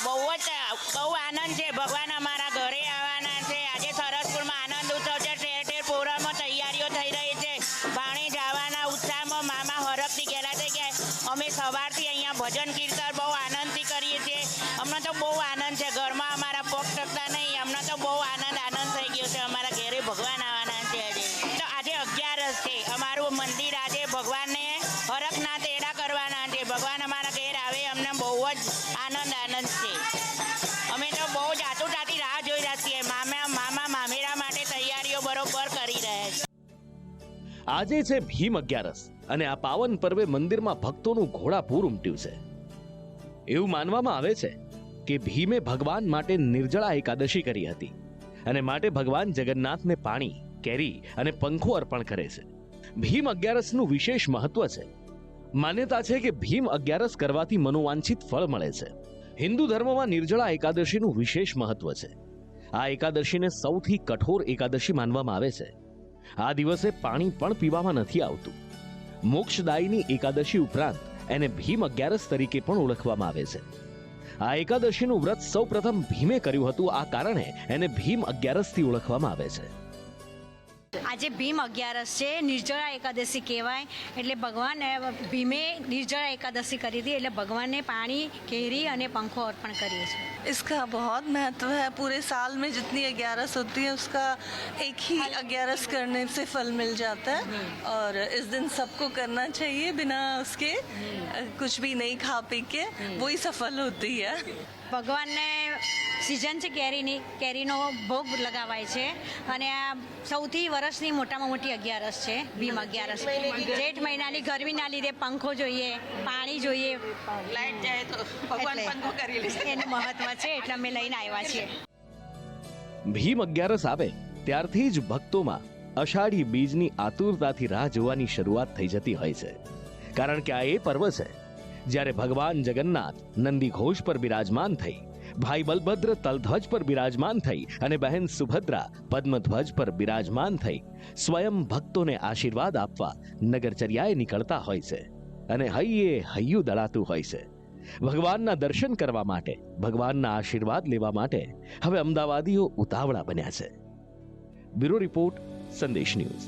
બહુ આનંદ છે. ભગવાન અમારા ઘરે આવવાના છે. આજે સરસપુરમાં આનંદ ઉત્સવ છે. ઠેર ઠેર પ્રોગ્રામમાં તૈયારીઓ થઈ રહી છે. ભાણેજ આવવાના ઉત્સાહમાં મામા હરખથી ગયેલા છે કે અમે સવારથી અહીંયા ભજન કીર્તન બહુ આનંદથી કરીએ છીએ. અમને તો બહુ આનંદ છે. ઘરમાં અમારા પગ ટકતા નહીં. અમને તો બહુ આનંદ થઈ ગયો છે. અમારા ઘરે ભગવાન આવવાના છે. આજે તો આજે 11 છે. અમારું મંદિર આજે ભગવાનને હરખના તેડા કરવાના છે. ભગવાન અમારા ઘેર આવે અમને બહુ જ આનંદ છે. અમે તો બહુ જ આતુરતાથી રાહ જોઈ રહ્યા છીએ. મામા મામેરા માટે તૈયારીઓ બરોબર કરી રહ્યા છે. આજે છે ભીમ 11 અને આ પાવન પર્વે મંદિરમાં ભક્તોનું ઘોડાપૂર ઉમટ્યું છે. એવું માનવામાં આવે છે કે ભીમે ભગવાન માટે નિર્જળા એકાદશી કરી હતી અને માટે ભગવાન જગન્નાથને પાણી, કેરી અને પંખો અર્પણ કરે છે. ભીમ 11નું વિશેષ મહત્વ છે. માન્યતા છે કે ભીમ 11 કરવાથી મનોવાંછિત ફળ મળે છે. હિન્દુ ધર્મમાં નિર્જળા એકાદશીનું વિશેષ મહત્વ છે. આ એકાદશીને સૌથી કઠોર એકાદશી માનવામાં આવે છે. આ દિવસે પાણી પણ પીવામાં નથી આવતું. મોક્ષદાયીની એકાદશી ઉપરાંત એને ભીમ 11 તરીકે પણ ઓળખવામાં આવે છે. આ એકાદશીનું વ્રત સૌપ્રથમ ભીમે કર્યું હતું. આ કારણે એને ભીમ 11 થી ઓળખવામાં આવે છે. આજે ભીમ 11 છે. નિર્જળા એકાદશી કહેવાય. એટલે ભગવાન ભીમે નિર્જળા एकादशी करी थी એટલે ભગવાનને પાણી, કેરી અને પંખો अर्पण કરીએ છીએ. इसका बहुत महत्व है. पूरे साल में जितनी 11 होती है उसका एक ही 11 करने से फल मिल जाता है और इस दिन सबको करना चाहिए. बिना उसके कुछ भी नहीं खा पी के वही सफल होती है. ભગવાનને સિઝન છે કેરીનો ભોગ લગાવાય છે અને આ સૌથી વર્ષની મોટામાં મોટી 11 છે ભીમ 11. જેઠ મહિનાની ગરમીના લીધે પંખો જોઈએ, પાણી જોઈએ, લાઈટ જાય તો ભગવાન પંખો કરી લે. એનું મહત્વ છે એટલે અમે લઈને આવ્યા છીએ. ભીમ 11 આવે ત્યારથી જ ભક્તોમાં અષાઢી બીજની આતુરતાથી રાહ જોવાની શરૂઆત થઈ જતી હોય છે. કારણ કે આ એ પર્વ છે જ્યારે ભગવાન જગન્નાથ નંદી ઘોષ પર બિરાજમાન થઈ, ભાઈ બલભદ્ર તલધ્વજ પર બિરાજમાન થઈ અને બહેન સુભદ્રા પદ્મધ્વજ પર બિરાજમાન થઈ સ્વયં ભક્તોને આશીર્વાદ આપવા નગરચર્યાએ નીકળતા હોય છે અને હૈયે હૈયું દળાતું હોય છે. ભગવાનના દર્શન કરવા માટે, ભગવાનના આશીર્વાદ લેવા માટે હવે અમદાવાદીઓ ઉતાવળા બન્યા છે. બ્યુરો રિપોર્ટ, સંદેશ ન્યૂઝ.